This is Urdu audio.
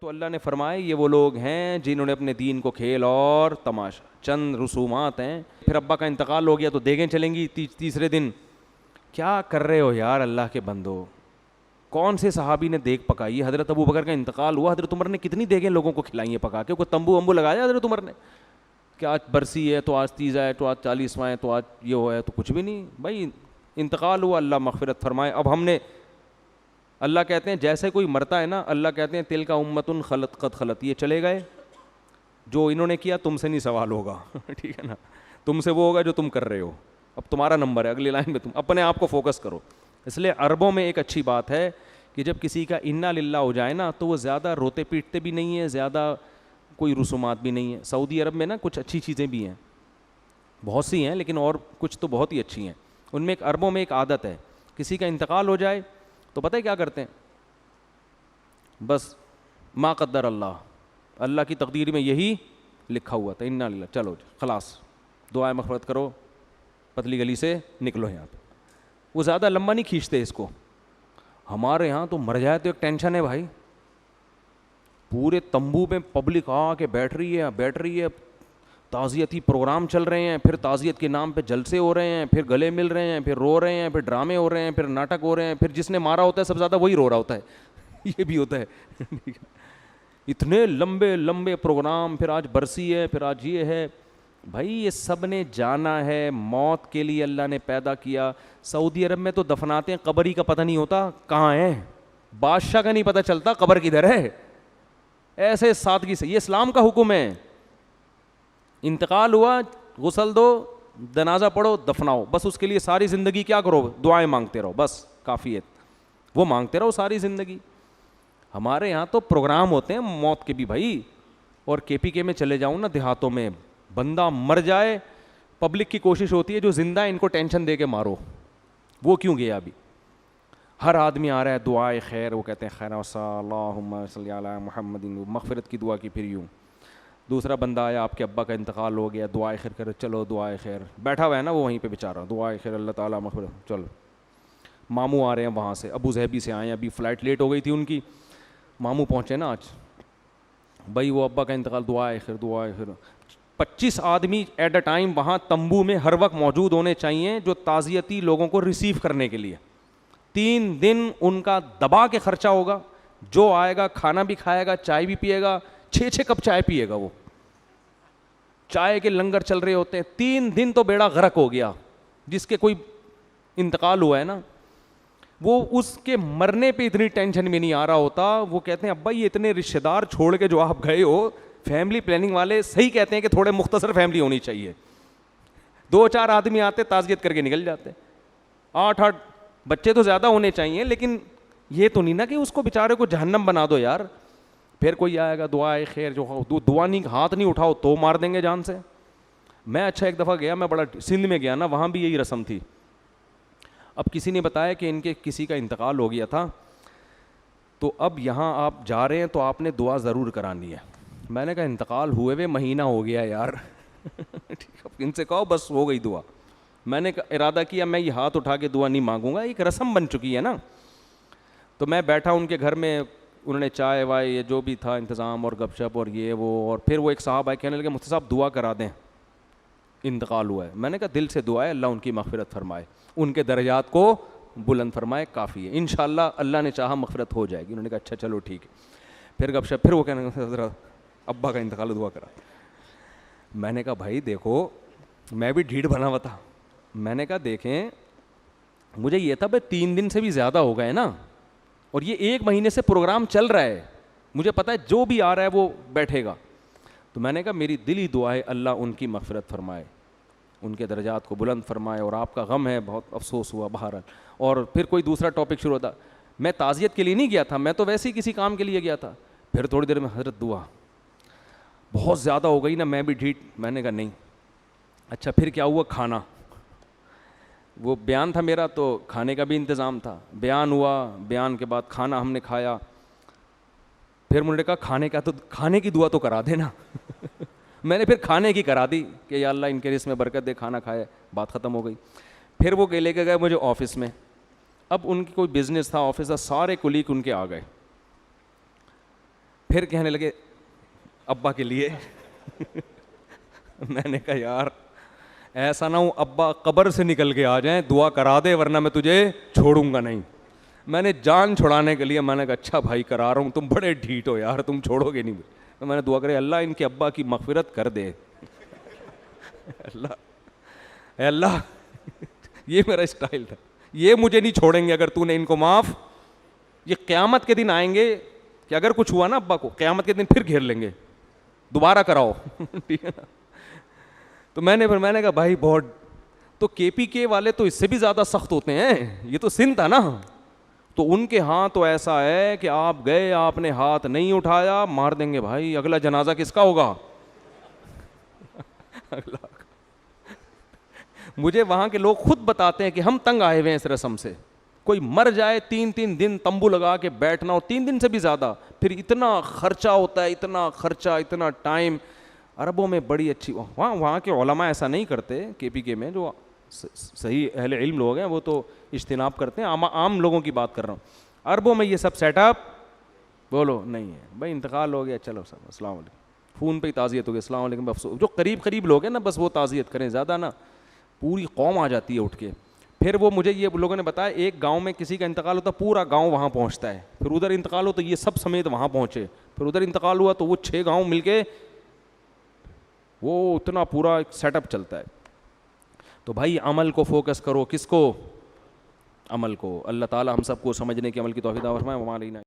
تو اللہ نے فرمایا یہ وہ لوگ ہیں جنہوں نے اپنے دین کو کھیل اور تماشا، چند رسومات ہیں. پھر ابا کا انتقال ہو گیا تو دیگیں چلیں گی تیسرے دن. کیا کر رہے ہو یار اللہ کے بندو؟ کون سے صحابی نے دیگ پکائی ہے؟ حضرت ابو بکر کا انتقال ہوا، حضرت عمر نے کتنی دیگیں لوگوں کو کھلائی ہیں پکا کے؟ کوئی تمبو ومبو لگایا حضرت عمر نے کہ آج برسی ہے تو آج تیزا ہے تو آج 40واں ہے تو آج یہ ہوا ہے؟ تو کچھ بھی نہیں بھائی، انتقال ہوا، اللہ مغفرت فرمائے. اب ہم نے، اللہ کہتے ہیں جیسے کوئی مرتا ہے نا، اللہ کہتے ہیں تل کا امتن خلط قد خلط، یہ چلے گئے، جو انہوں نے کیا تم سے نہیں سوال ہوگا ٹھیک ہے نا، تم سے وہ ہوگا جو تم کر رہے ہو. اب تمہارا نمبر ہے، اگلی لائن میں تم اپنے آپ کو فوکس کرو. اس لیے عربوں میں ایک اچھی بات ہے کہ جب کسی کا انا للہ ہو جائے نا تو وہ زیادہ روتے پیٹتے بھی نہیں ہیں، زیادہ کوئی رسومات بھی نہیں ہیں. سعودی عرب میں نا کچھ اچھی چیزیں بھی ہیں، بہت سی ہیں لیکن اور کچھ تو بہت ہی اچھی ہیں. ان میں ایک عربوں میں ایک عادت ہے، کسی کا انتقال ہو جائے تو پتہ ہے کیا کرتے ہیں؟ بس ما قدر اللہ، اللہ کی تقدیر میں یہی لکھا ہوا تھا، انا للہ، چلو خلاص دعائیں مغفرت کرو، پتلی گلی سے نکلو یہاں پہ. وہ زیادہ لمبا نہیں کھینچتے اس کو. ہمارے یہاں تو مر جائے تو ایک ٹینشن ہے بھائی، پورے تمبو میں پبلک آ کے بیٹھ رہی ہے، تعزیتی پروگرام چل رہے ہیں، پھر تعزیت کے نام پہ جلسے ہو رہے ہیں، پھر گلے مل رہے ہیں، پھر رو رہے ہیں، پھر ڈرامے ہو رہے ہیں، پھر ناٹک ہو رہے ہیں، پھر جس نے مارا ہوتا ہے سب سے زیادہ وہی رو رہا ہوتا ہے یہ بھی ہوتا ہے اتنے لمبے لمبے پروگرام، پھر آج برسی ہے، پھر آج یہ ہے. بھائی یہ سب نے جانا ہے، موت کے لیے اللہ نے پیدا کیا. سعودی عرب میں تو دفناتے ہیں، قبر ہی کا پتہ نہیں ہوتا کہاں ہے، بادشاہ کا نہیں پتہ چلتا قبر کدھر ہے. ایسے سادگی سے، یہ اسلام کا حکم ہے. انتقال ہوا، غسل دو، جنازہ پڑھو، دفناؤ، بس اس کے لیے ساری زندگی کیا کرو؟ دعائیں مانگتے رہو، بس کافی ہے، وہ مانگتے رہو ساری زندگی. ہمارے یہاں تو پروگرام ہوتے ہیں موت کے بھی بھائی. اور کے پی کے میں چلے جاؤں نا دیہاتوں میں، بندہ مر جائے، پبلک کی کوشش ہوتی ہے جو زندہ ہے ان کو ٹینشن دے کے مارو، وہ کیوں گیا ابھی؟ ہر آدمی آ رہا ہے دعائے خیر، وہ کہتے ہیں خیر اللہم صلی علی محمد، مغفرت کی دعا کی. پھر یوں دوسرا بندہ آیا، آپ کے ابا کا انتقال ہو گیا، دعائے خیر کرو، چلو دعائے خیر، بیٹھا ہوا ہے نا وہ وہیں پہ بیچارہ، دعائے خیر اللہ تعالیٰ مغفرت. چلو ماموں آ رہے ہیں وہاں سے، ابو ظہبی سے آئے ہیں، ابھی فلائٹ لیٹ ہو گئی تھی ان کی، ماموں پہنچے نا آج، بھائی وہ ابا کا انتقال، دعائے خیر دعائے خیر. 25 آدمی ایٹ اے ٹائم وہاں تمبو میں ہر وقت موجود ہونے چاہیے جو تعزیتی لوگوں کو ریسیو کرنے کے لیے. 3 دن ان کا دبا کے خرچہ ہوگا، جو آئے گا کھانا بھی کھائے گا، چائے بھی پیے گا، 6 کپ چائے پیے گا، وہ چائے کے لنگر چل رہے ہوتے ہیں. 3 دن تو بیڑا غرق ہو گیا. جس کے کوئی انتقال ہوا ہے نا، وہ اس کے مرنے پہ اتنی ٹینشن میں نہیں آ رہا ہوتا. وہ کہتے ہیں ابا یہ اتنے رشتہ دار چھوڑ کے جو آپ گئے ہو، فیملی پلاننگ والے صحیح کہتے ہیں کہ تھوڑے مختصر فیملی ہونی چاہیے. 2-4 آدمی آتے تعزیت کر کے نکل جاتے. 8 بچے تو زیادہ ہونے چاہیے، لیکن یہ تو نہیں نا کہ اس کو بیچارے کو جہنم بنا دو یار. پھر کوئی آئے گا دعائے خیر، جو دعا نہیں، ہاتھ نہیں اٹھاؤ تو مار دیں گے جان سے. میں اچھا ایک دفعہ گیا، میں بڑا سندھ میں گیا نا، وہاں بھی یہی رسم تھی. اب کسی نے بتایا کہ ان کے کسی کا انتقال ہو گیا تھا، تو اب یہاں آپ جا رہے ہیں تو آپ نے دعا ضرور کرانی ہے. میں نے کہا انتقال ہوئے ہوئے مہینہ ہو گیا یار ان سے کہو بس ہو گئی دعا. میں نے ارادہ کیا میں یہ ہاتھ اٹھا کے دعا نہیں مانگوں گا، ایک رسم بن چکی ہے نا. تو میں بیٹھا ان کے گھر میں، انہوں نے چائے وائے یہ جو بھی تھا انتظام اور گپ شپ اور یہ وہ، اور پھر وہ ایک صاحب آئے کہنے لگے مفتی صاحب دعا کرا دیں، انتقال ہوا ہے. میں نے کہا دل سے دعا ہے، اللہ ان کی مغفرت فرمائے، ان کے درجات کو بلند فرمائے، کافی ہے، انشاءاللہ اللہ نے چاہا مغفرت ہو جائے گی. انہوں نے کہا اچھا چلو ٹھیک ہے. پھر گپ شپ، پھر وہ کہنے لگے حضرت ابا کا انتقال دعا کرا. میں نے کہا بھائی دیکھو، میں بھی ڈھیٹ بنا ہوا تھا. میں نے کہا دیکھیں مجھے یہ تھا بھائی 3 دن سے بھی زیادہ ہو گئے نا، اور یہ 1 مہینے سے پروگرام چل رہا ہے، مجھے پتہ ہے جو بھی آ رہا ہے وہ بیٹھے گا. تو میں نے کہا میری دلی دعا ہے اللہ ان کی مغفرت فرمائے، ان کے درجات کو بلند فرمائے، اور آپ کا غم ہے بہت افسوس ہوا بہرحال. اور پھر کوئی دوسرا ٹاپک شروع ہوتا. میں تعزیت کے لیے نہیں گیا تھا، میں تو ویسے ہی کسی کام کے لیے گیا تھا. پھر تھوڑی دیر میں حضرت دعا بہت زیادہ ہو گئی نا، میں بھی ڈھیٹ. میں نے کہا نہیں. اچھا پھر کیا ہوا؟ کھانا، وہ بیان تھا میرا تو کھانے کا بھی انتظام تھا. بیان ہوا، بیان کے بعد کھانا ہم نے کھایا. پھر انہوں نے کہا کھانے کی دعا تو کرا دینا میں نے پھر کھانے کی کرا دی کہ یا اللہ ان کے رزق میں برکت دے، کھانا کھائے، بات ختم ہو گئی. پھر وہ لے کے گئے مجھے آفس میں. اب ان کی کوئی بزنس تھا، آفس تھا، سارے کلیگ ان کے آ گئے. پھر کہنے لگے ابا کے لیے میں نے کہا یار ایسا نہ ہو ابا قبر سے نکل کے آ جائیں, دعا کرا دے ورنہ میں تجھے چھوڑوں گا نہیں. میں نے جان چھڑانے کے لیے میں نے کہا اچھا بھائی کرا رہا ہوں, تم بڑے ڈھیٹ ہو یار, تم چھوڑو گے نہیں. تو میں نے دعا کرے اللہ ان کے ابا کی مغفرت کر دے. اللہ اے اللہ یہ میرا اسٹائل تھا, یہ مجھے نہیں چھوڑیں گے اگر تو نے ان کو معاف. یہ قیامت کے دن آئیں گے کہ اگر کچھ ہوا نا ابا کو, قیامت کے دن پھر گھیر لیں گے, دوبارہ کراؤ. ٹھیک ہے نا. تو میں نے کہا بھائی بہت, تو کے پی کے والے تو اس سے بھی زیادہ سخت ہوتے ہیں, یہ تو سندھ تھا نا, تو ان کے ہاں تو ایسا ہے کہ آپ گئے آپ نے ہاتھ نہیں اٹھایا مار دیں گے بھائی, اگلا جنازہ کس کا ہوگا. مجھے وہاں کے لوگ خود بتاتے ہیں کہ ہم تنگ آئے ہوئے ہیں اس رسم سے. کوئی مر جائے 3 دن تمبو لگا کے بیٹھنا ہو, 3 دن سے بھی زیادہ, پھر اتنا خرچہ ہوتا ہے, اتنا خرچہ, اتنا ٹائم. عربوں میں بڑی اچھی, وہاں کے علماء ایسا نہیں کرتے, کے پی کے میں جو صحیح اہل علم لوگ ہیں وہ تو اجتناب کرتے ہیں, عام لوگوں کی بات کر رہا ہوں. عربوں میں یہ سب سیٹ اپ بولو نہیں ہے بھائی, انتقال ہو گیا چلو سب السلام علیکم, فون پہ ہی تعزیت ہو گئی السلام علیکم. افسوس جو قریب لوگ ہیں نا بس وہ تعزیت کریں, زیادہ نا پوری قوم آ جاتی ہے اٹھ کے. پھر وہ مجھے یہ لوگوں نے بتایا ایک گاؤں میں کسی کا انتقال ہوتا ہے پورا گاؤں وہاں پہنچتا ہے, پھر ادھر انتقال ہو تو یہ سب سمیت وہاں پہنچے, پھر ادھر انتقال ہوا تو وہ 6 گاؤں مل کے, وہ اتنا پورا ایک سیٹ اپ چلتا ہے. تو بھائی عمل کو فوکس کرو, کس کو, عمل کو. اللہ تعالی ہم سب کو سمجھنے کی عمل کی توفیق عطا فرمائے.